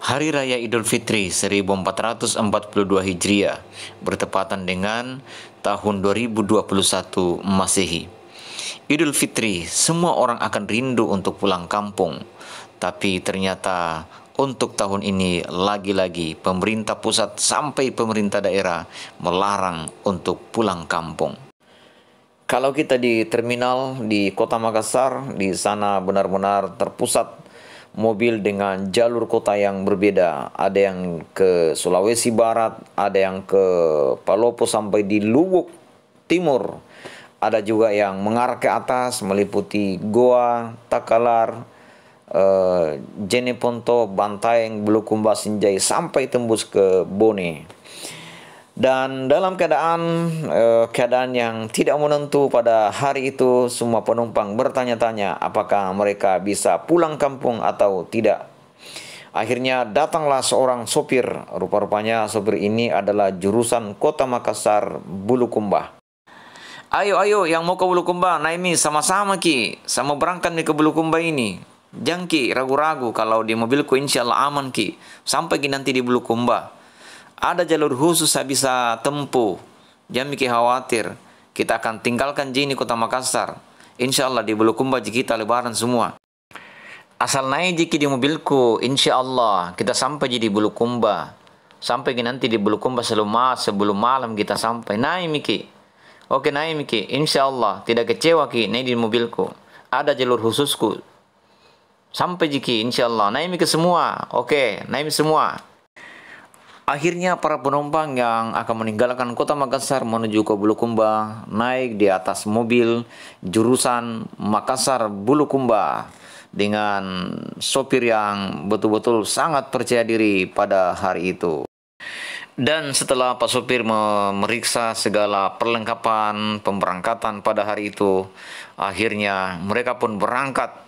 Hari Raya Idul Fitri 1442 Hijriah bertepatan dengan tahun 2021 Masehi. Idul Fitri, semua orang akan rindu untuk pulang kampung. Tapi ternyata untuk tahun ini lagi-lagi pemerintah pusat sampai pemerintah daerah melarang untuk pulang kampung. Kalau kita di terminal di Kota Makassar, di sana benar-benar terpusat mobil dengan jalur kota yang berbeda. Ada yang ke Sulawesi Barat, ada yang ke Palopo sampai di Lubuk Timur. Ada juga yang mengarah ke atas meliputi Goa, Takalar, Jeneponto, Bantaeng, Bulukumba, Sinjai sampai tembus ke Bone. Dan dalam keadaan yang tidak menentu pada hari itu, semua penumpang bertanya-tanya apakah mereka bisa pulang kampung atau tidak. Akhirnya datanglah seorang sopir. Rupa-rupanya sopir ini adalah jurusan Kota Makassar Bulukumba. Ayo yang mau ke Bulukumba, naik sama-sama ki, sama berangkat nih ke Bulukumba ini. Jangan ki ragu-ragu, kalau di mobilku insya Allah aman ki, sampai ki nanti di Bulukumba. Ada jalur khusus saya bisa tempuh. Jangan mikir khawatir. Kita akan tinggalkan Jini Kota Makassar. Insya Allah di Bulukumba kita lebaran semua. Asal naik jiki di mobilku, insya Allah kita sampai di Bulukumba. Sampai nanti di Bulukumba sebelum malam kita sampai. Naik Miki. Oke naik Miki. Insya Allah tidak kecewa ki naik di mobilku. Ada jalur khususku. Sampai jiki insya Allah. Naik Miki semua. Oke naik semua. Akhirnya para penumpang yang akan meninggalkan Kota Makassar menuju ke Bulukumba naik di atas mobil jurusan Makassar Bulukumba dengan sopir yang betul-betul sangat percaya diri pada hari itu. Dan setelah Pak Sopir memeriksa segala perlengkapan pemberangkatan pada hari itu, akhirnya mereka pun berangkat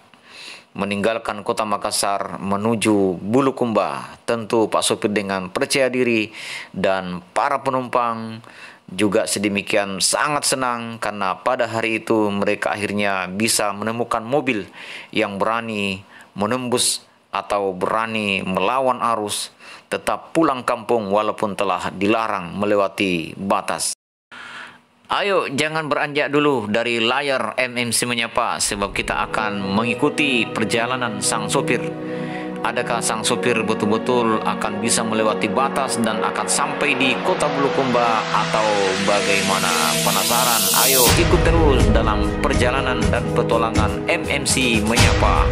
meninggalkan Kota Makassar menuju Bulukumba. Tentu Pak Sopir dengan percaya diri dan para penumpang juga sedemikian sangat senang karena pada hari itu mereka akhirnya bisa menemukan mobil yang berani menembus atau berani melawan arus, tetap pulang kampung walaupun telah dilarang melewati batas. Ayo jangan beranjak dulu dari layar MMC Menyapa, sebab kita akan mengikuti perjalanan sang sopir. Adakah sang sopir betul-betul akan bisa melewati batas dan akan sampai di Kota Bulukumba atau bagaimana? Penasaran? Ayo ikut terus dalam perjalanan dan petualangan MMC Menyapa.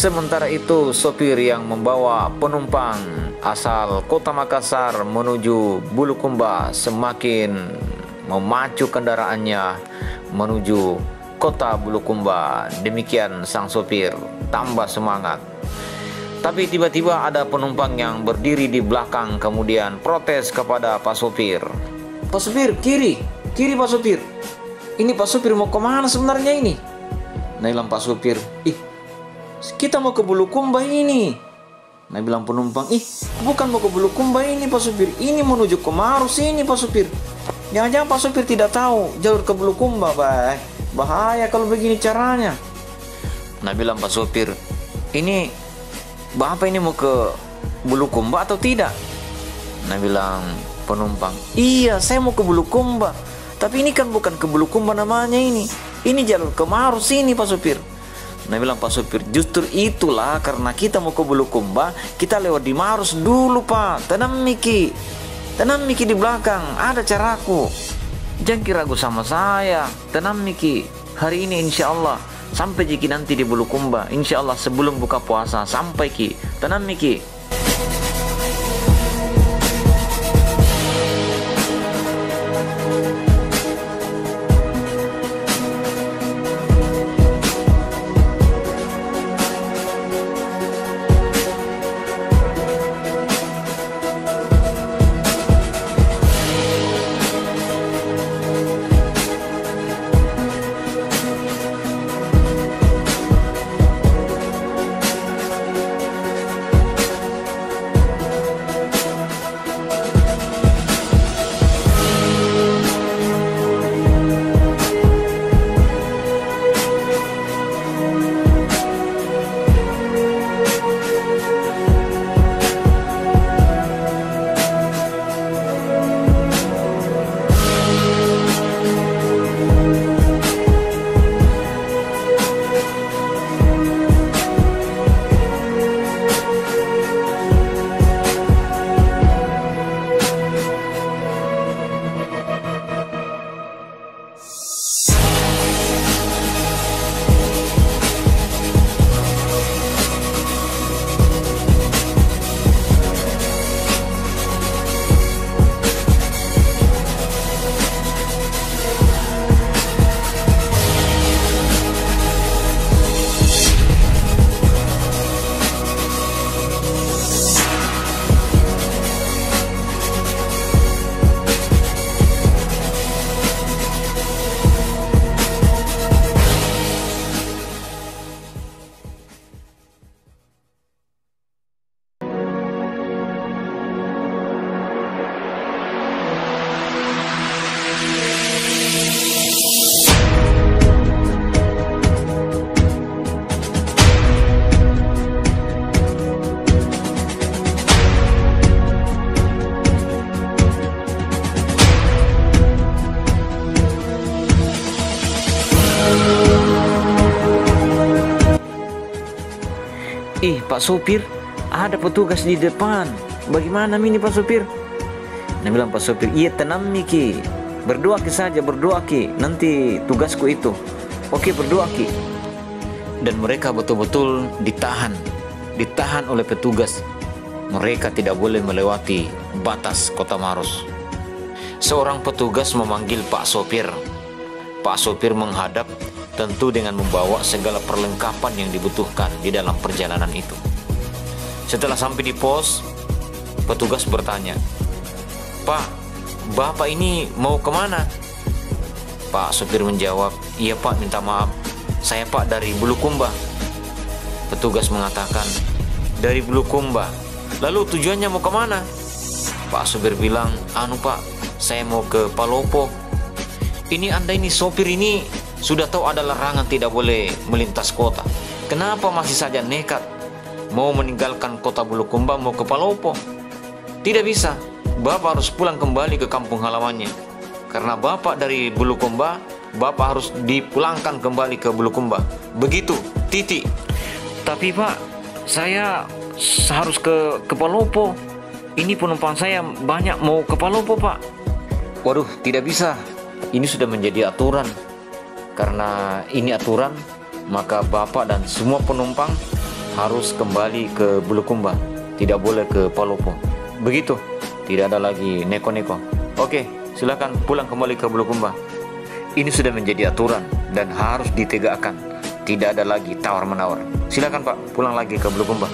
Sementara itu, sopir yang membawa penumpang asal Kota Makassar menuju Bulukumba semakin memacu kendaraannya menuju Kota Bulukumba. Demikian sang sopir tambah semangat. Tapi tiba-tiba ada penumpang yang berdiri di belakang kemudian protes kepada Pak sopir. Pak sopir, kiri Pak sopir. Ini Pak sopir mau kemana sebenarnya ini? Nah bilang Pak sopir, kita mau ke Bulukumba ini. Nah bilang penumpang, bukan mau ke Bulukumba ini Pak sopir, ini menuju ke Maros ini Pak sopir. Jangan-jangan Pak sopir tidak tahu jalur ke Bulukumba, bahaya kalau begini caranya. Nah bilang Pak sopir, ini Bapak ini mau ke Bulukumba atau tidak? Nah bilang penumpang, iya saya mau ke Bulukumba, tapi ini kan bukan ke Bulukumba namanya ini jalur ke Maros ini Pak sopir. Nah bilang Pak sopir, justru itulah karena kita mau ke Bulukumba, kita lewat di Maros dulu Pak. Tenang Miki di belakang, ada caraku. Jangan ragu sama saya. Tenang Miki, hari ini insya Allah sampai Jiki nanti di Bulukumba. Insya Allah sebelum buka puasa sampai Ki. Tenang Miki. Pak sopir, ada petugas di depan. Bagaimana ini Pak sopir? Nah bilang Pak sopir, iya tenang Miki, berdoa saja, berdoa Ki, nanti tugasku itu. Oke berdoa Ki. Dan mereka betul-betul ditahan oleh petugas. Mereka tidak boleh melewati batas kota Maros. Seorang petugas memanggil Pak sopir. Pak sopir menghadap, tentu dengan membawa segala perlengkapan yang dibutuhkan di dalam perjalanan itu. Setelah sampai di pos, petugas bertanya, Pak, Bapak ini mau kemana? Pak sopir menjawab, iya Pak, minta maaf, saya Pak dari Bulukumba. Petugas mengatakan, dari Bulukumba, lalu tujuannya mau kemana? Pak sopir bilang, Pak, saya mau ke Palopo. Ini Anda ini sopir ini sudah tahu ada larangan tidak boleh melintas kota. Kenapa masih saja nekat mau meninggalkan kota Bulukumba mau ke Palopo? Tidak bisa. Bapak harus pulang kembali ke kampung halamannya. Karena Bapak dari Bulukumba, Bapak harus dipulangkan kembali ke Bulukumba. Begitu, titik. Tapi Pak, saya harus ke Palopo. Ini penumpang saya banyak mau ke Palopo Pak. Waduh, tidak bisa. Ini sudah menjadi aturan. Karena ini aturan, maka Bapak dan semua penumpang harus kembali ke Bulukumba. Tidak boleh ke Palopo. Begitu, tidak ada lagi neko-neko. Oke, silakan pulang kembali ke Bulukumba. Ini sudah menjadi aturan dan harus ditegakkan. Tidak ada lagi tawar-menawar. Silakan Pak, pulang lagi ke Bulukumba.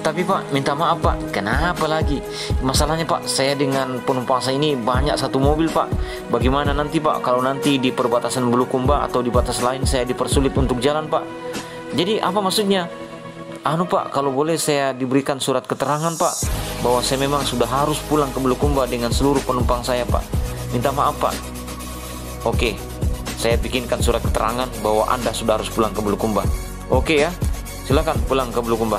Tapi Pak, minta maaf Pak, kenapa lagi? Masalahnya Pak, saya dengan penumpang saya ini banyak satu mobil Pak. Bagaimana nanti Pak, kalau nanti di perbatasan Bulukumba atau di batas lain saya dipersulit untuk jalan Pak? Jadi apa maksudnya? Pak, kalau boleh saya diberikan surat keterangan Pak, bahwa saya memang sudah harus pulang ke Bulukumba dengan seluruh penumpang saya Pak. Minta maaf Pak. Oke, saya bikinkan surat keterangan bahwa Anda sudah harus pulang ke Bulukumba. Oke ya, silakan pulang ke Bulukumba.